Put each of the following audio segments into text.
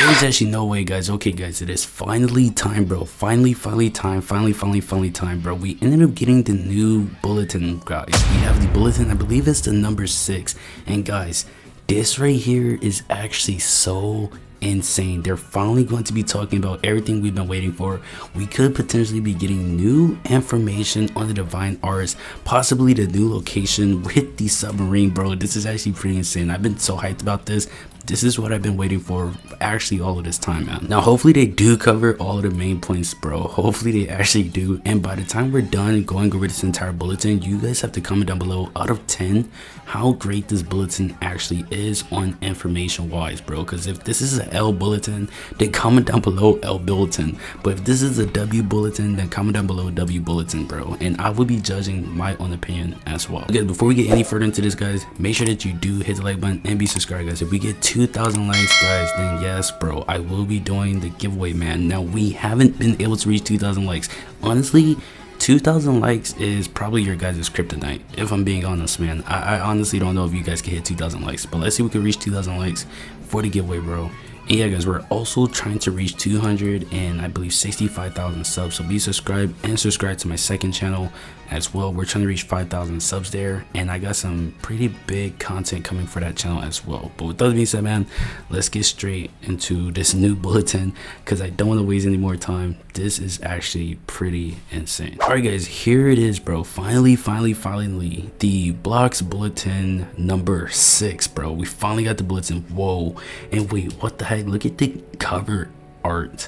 There's actually no way, guys. Okay, guys, it is finally time, bro. Finally time, bro. We ended up getting the new bulletin, guys. We have the bulletin. I believe it's the number 6. And guys, this right here is actually so insane. They're finally going to be talking about everything we've been waiting for. We could potentially be getting new information on the divine arts, possibly the new location with the submarine, bro. This is actually pretty insane. I've been so hyped about this. This is what I've been waiting for actually all of this time, man. Now hopefully they do cover all of the main points, bro. Hopefully they actually do. And by the time we're done going over this entire bulletin, you guys have to comment down below out of 10 how great this bulletin actually is on information wise, bro. Because if this is an L bulletin, then comment down below L bulletin. But if this is a W bulletin, then comment down below W bulletin, bro. And I will be judging my own opinion as well. Okay, before we get any further into this, guys, make sure that you do hit the like button and be subscribed, guys. If we get 2,000 likes, guys, then yes, bro, I will be doing the giveaway, man. Now we haven't been able to reach 2,000 likes. Honestly, 2,000 likes is probably your guys' kryptonite, if I'm being honest, man. I honestly don't know if you guys can hit 2,000 likes, but let's see if we can reach 2,000 likes for the giveaway, bro. And yeah, guys, we're also trying to reach 200 and I believe 65,000 subs, so be subscribed and subscribe to my second channel as well. We're trying to reach 5,000 subs there, and I got some pretty big content coming for that channel as well. But with that being said, man, let's get straight into this new bulletin because I don't want to waste any more time. This is actually pretty insane. All right, guys, here it is, bro. Finally, the Blox bulletin number 6, bro. We finally got the bulletin. Whoa. And wait, what the heck? Look at the cover art.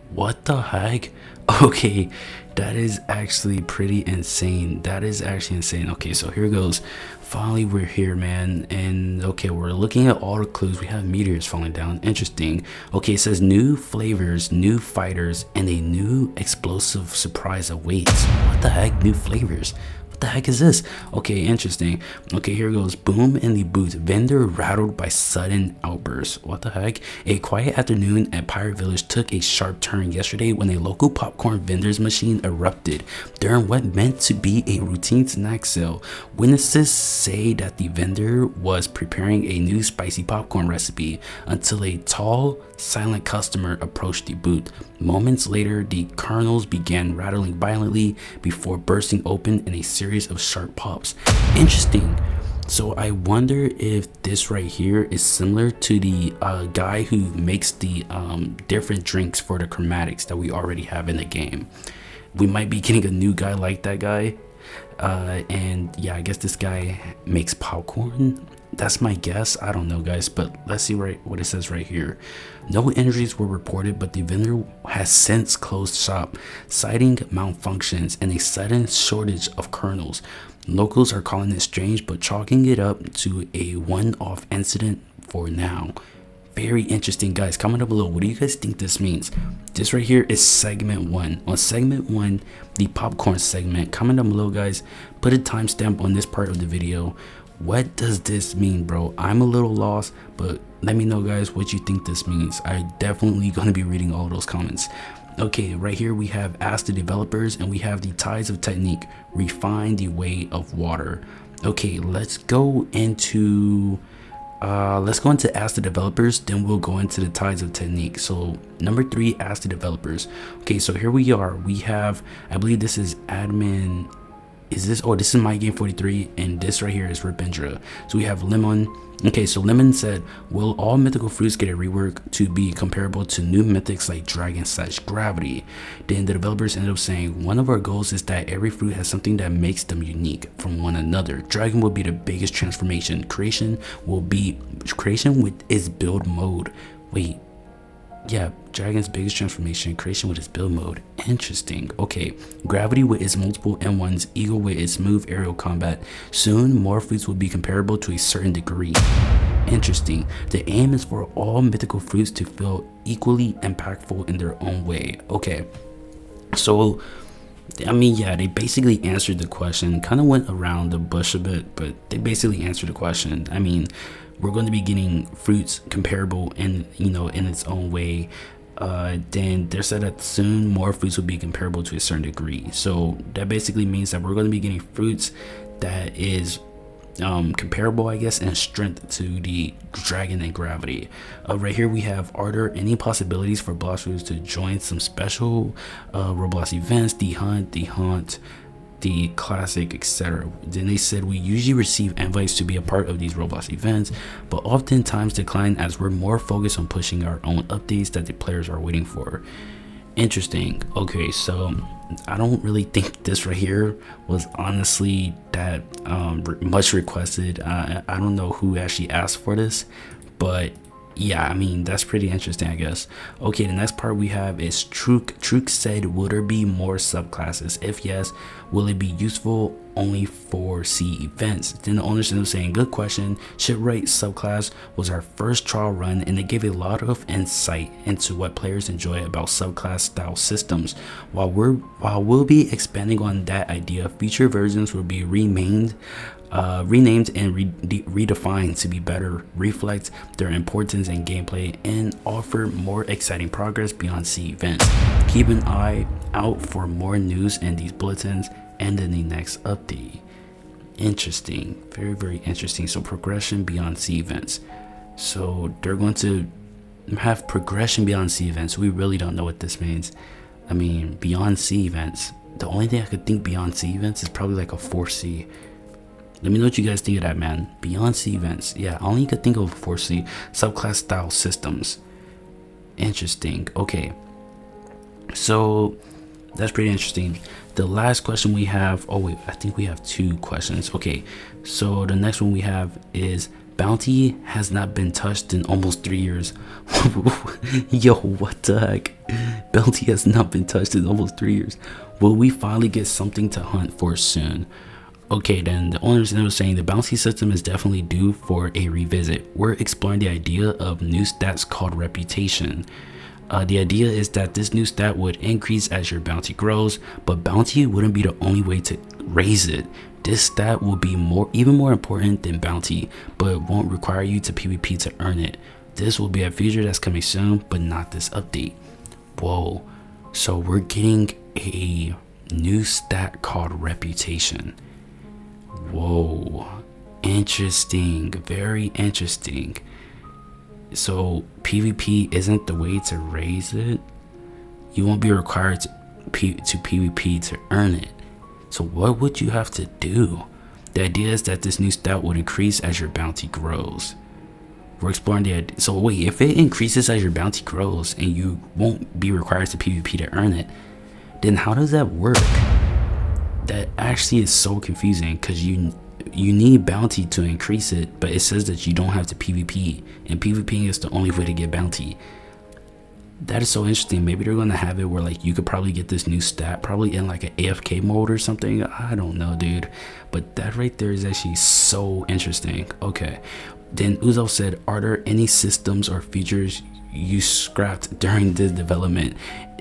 What the heck? Okay, that is actually pretty insane. That is actually insane. Okay, so here goes. Finally, we're here, man. And okay, we're looking at all the clues. We have meteors falling down. Interesting. Okay, it says new flavors, new fighters, and a new explosive surprise awaits. What the heck? New flavors? What the heck is this? Okay, interesting. Okay, here goes. Boom in the booth. Vendor rattled by sudden outburst. What the heck? A quiet afternoon at Pirate Village took a sharp turn yesterday when a local popcorn vendor's machine erupted during what meant to be a routine snack sale. Witnesses say that the vendor was preparing a new spicy popcorn recipe until a tall, silent customer approached the booth. Moments later, the kernels began rattling violently before bursting open in a series of sharp pops. Interesting. So I wonder if this right here is similar to the guy who makes the different drinks for the chromatics that we already have in the game. We might be getting a new guy like that guy. And yeah, I guess this guy makes popcorn. That's my guess. I don't know, guys, but let's see what it says right here. No injuries were reported, but the vendor has since closed shop, citing malfunctions and a sudden shortage of kernels. Locals are calling it strange, but chalking it up to a one-off incident for now. Very interesting, guys. Comment down below, what do you guys think this means? This right here is segment 1. On segment 1, the popcorn segment, comment down below, guys. Put a timestamp on this part of the video. What does this mean, bro? I'm a little lost, but let me know, guys, what you think this means. I'm definitely going to be reading all those comments. Okay, right here we have ask the developers, and we have the tides of technique, refine the way of water. Okay, let's go into ask the developers, then we'll go into the tides of technique. So number 3, ask the developers. Okay, so here we are. We have, I believe this is admin. Is this, oh, this is my game 43, and this right here is Ripindra. So we have Lemon. Okay, so Lemon said, will all mythical fruits get a rework to be comparable to new mythics like dragon/gravity? Then the developers ended up saying, one of our goals is that every fruit has something that makes them unique from one another. Dragon will be the biggest transformation. Creation with its build mode. Wait, yeah, Dragon's biggest transformation, creation with its build mode. Interesting. Okay, gravity with its multiple M1s, eagle with its smooth aerial combat. Soon, more fruits will be comparable to a certain degree. Interesting. The aim is for all mythical fruits to feel equally impactful in their own way. Okay, so I mean, yeah, they basically answered the question. Kind of went around the bush a bit, but they basically answered the question. I mean, we're going to be getting fruits comparable in, you know, in its own way. Then they said that soon more fruits will be comparable to a certain degree. So that basically means that we're going to be getting fruits that is comparable, I guess, in strength to the dragon and gravity. Right here we have, are there any possibilities for Blox Fruits to join some special Roblox events, the hunt, the classic, etc. Then they said, we usually receive invites to be a part of these Roblox events, but oftentimes decline as we're more focused on pushing our own updates that the players are waiting for. Interesting. Okay, so I don't really think this right here was honestly that much requested. I don't know who actually asked for this, but yeah, I mean, that's pretty interesting, I guess. Okay, the next part we have is Trex said, will there be more subclasses? If yes, will it be useful only for C events? Then the owners ended up saying, good question. Shipwright subclass was our first trial run, and it gave a lot of insight into what players enjoy about subclass style systems. While we'll be expanding on that idea, future versions will be renamed and redefined to be better reflect their importance in gameplay and offer more exciting progress beyond C events. Keep an eye out for more news in these bulletins and in the next update. Interesting, very, very interesting. So progression beyond C events. So they're going to have progression beyond C events. We really don't know what this means. I mean, beyond C events, the only thing I could think beyond C events is probably like a 4C. Let me know what you guys think of that, man. Beyond C events. Yeah, I only could think of 4C. Subclass style systems. Interesting. Okay. So that's pretty interesting. The last question we have, oh wait, I think we have 2 questions. Okay, so the next one we have is, bounty has not been touched in almost 3 years. Yo, what the heck? Bounty has not been touched in almost 3 years. Will we finally get something to hunt for soon? Okay, then the owners ended up saying the bounty system is definitely due for a revisit. We're exploring the idea of new stats called reputation. The idea is that this new stat would increase as your bounty grows, but bounty wouldn't be the only way to raise it. This stat will be even more important than bounty, but it won't require you to PvP to earn it. This will be a feature that's coming soon, but not this update. Whoa, so we're getting a new stat called reputation. Whoa, interesting, very interesting. So PvP isn't the way to raise it. You won't be required to PvP to earn it. So what would you have to do? The idea is that this new stat would increase as your bounty grows. We're exploring the idea. So wait, if it increases as your bounty grows and you won't be required to PvP to earn it, then how does that work? That actually is so confusing, because you need bounty to increase it, but it says that you don't have to PvP, and PvP is the only way to get bounty. That is so interesting. Maybe they're going to have it where like you could probably get this new stat probably in like an AFK mode or something. I don't know, dude, but that right there is actually so interesting. Okay, then Uzo said, are there any systems or features you scrapped during the development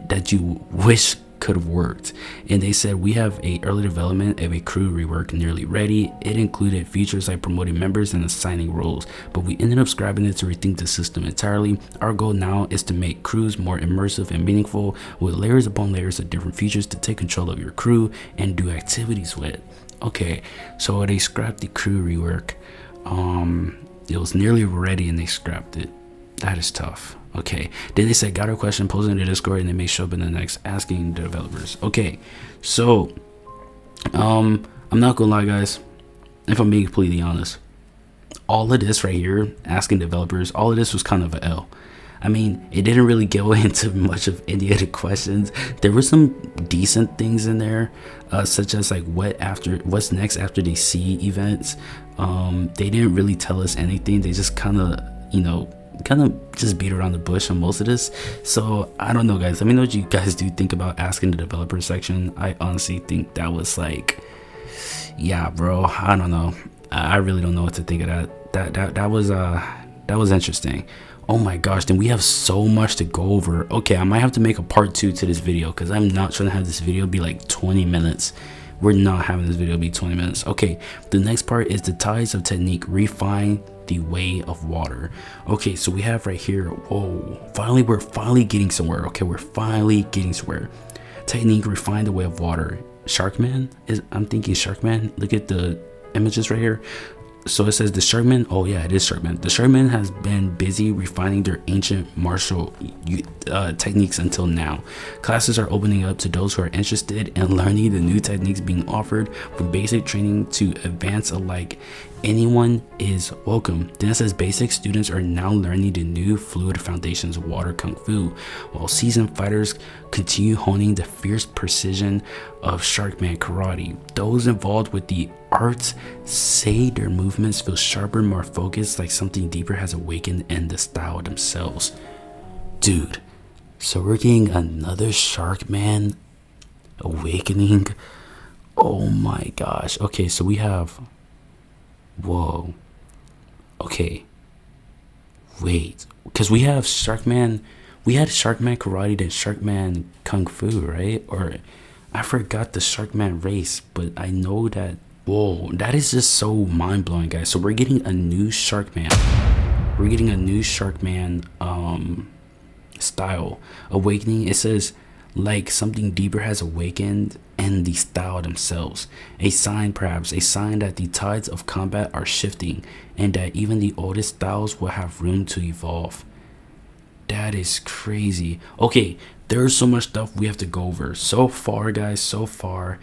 that you wish could have worked? And they said, we have a early development of a crew rework nearly ready. It included features like promoting members and assigning roles, but we ended up scrapping it to rethink the system entirely. Our goal now is to make crews more immersive and meaningful, with layers upon layers of different features to take control of your crew and do activities with. Okay, so they scrapped the crew rework. It was nearly ready and they scrapped it. That is tough. Okay, then they said, got a question, post in the Discord, and they may show up in the next asking the developers. Okay, so I'm not gonna lie, guys, if I'm being completely honest, all of this right here, asking developers, all of this was kind of an L. I mean, it didn't really go into much of any of the questions. There were some decent things in there, such as like what's next after the C events. They didn't really tell us anything. They just kind of just beat around the bush on most of this. So I don't know, guys, let me know what you guys do think about asking the developer section. I honestly think that was like, yeah, bro, I don't know. I really don't know what to think of that. That was interesting. Oh my gosh, then we have so much to go over. Okay, I might have to make a part 2 to this video, because I'm not trying to have this video be like 20 minutes. We're not having this video be 20 minutes. Okay, the next part is the ties of technique, refine the way of water. Okay, so we have right here, whoa, we're finally getting somewhere. Okay, we're finally getting somewhere. Technique, refine the way of water. I'm thinking Sharkman. Look at the images right here. So it says the Sharkman. Oh yeah, it is Sharkman. The Sharkman has been busy refining their ancient martial techniques until now. Classes are opening up to those who are interested in learning the new techniques being offered, from basic training to advanced alike. Anyone is welcome. Then it says basic students are now learning the new fluid foundations of water kung fu, while seasoned fighters continue honing the fierce precision of Sharkman karate. Those involved with the arts say their movements feel sharper, more focused, like something deeper has awakened in the style themselves. Dude, so we're getting another Sharkman awakening. Oh my gosh. Okay, so we have, whoa, okay, wait, because we have Sharkman, we had Sharkman karate, then Sharkman kung fu, right? Or I forgot the Sharkman race, but I know that, whoa, that is just so mind-blowing, guys. So we're getting a new Sharkman, we're getting a new Sharkman style awakening. It says like something deeper has awakened in the style themselves, a sign, perhaps a sign that the tides of combat are shifting and that even the oldest styles will have room to evolve. That is crazy. Okay, there's so much stuff we have to go over so far, guys. So far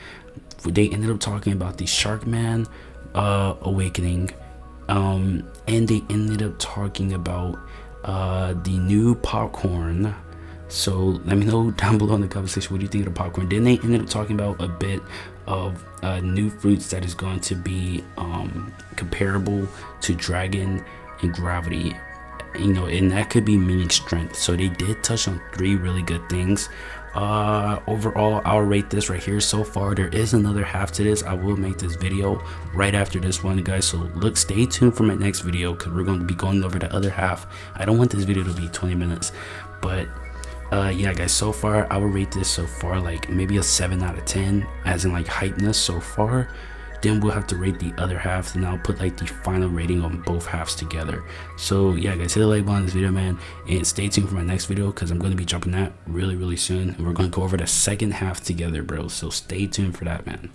they ended up talking about the Sharkman awakening, and they ended up talking about the new popcorn. So let me know down below in the comment section what do you think of the popcorn. Then they ended up talking about a bit of new fruits that is going to be comparable to dragon and gravity, you know, and that could be meaning strength. So they did touch on 3 really good things. Overall, I'll rate this right here. So far there is another half to this. I will make this video right after this one, guys, so look, stay tuned for my next video because we're going to be going over the other half. I don't want this video to be 20 minutes, but yeah, guys, so far I will rate this so far like maybe a 7 out of 10, as in like hypeness so far. Then we'll have to rate the other half, and I'll put like the final rating on both halves together. So yeah, guys, hit the like button on this video, man, and stay tuned for my next video because I'm going to be dropping that really soon, and we're going to go over the second half together, bro. So stay tuned for that, man.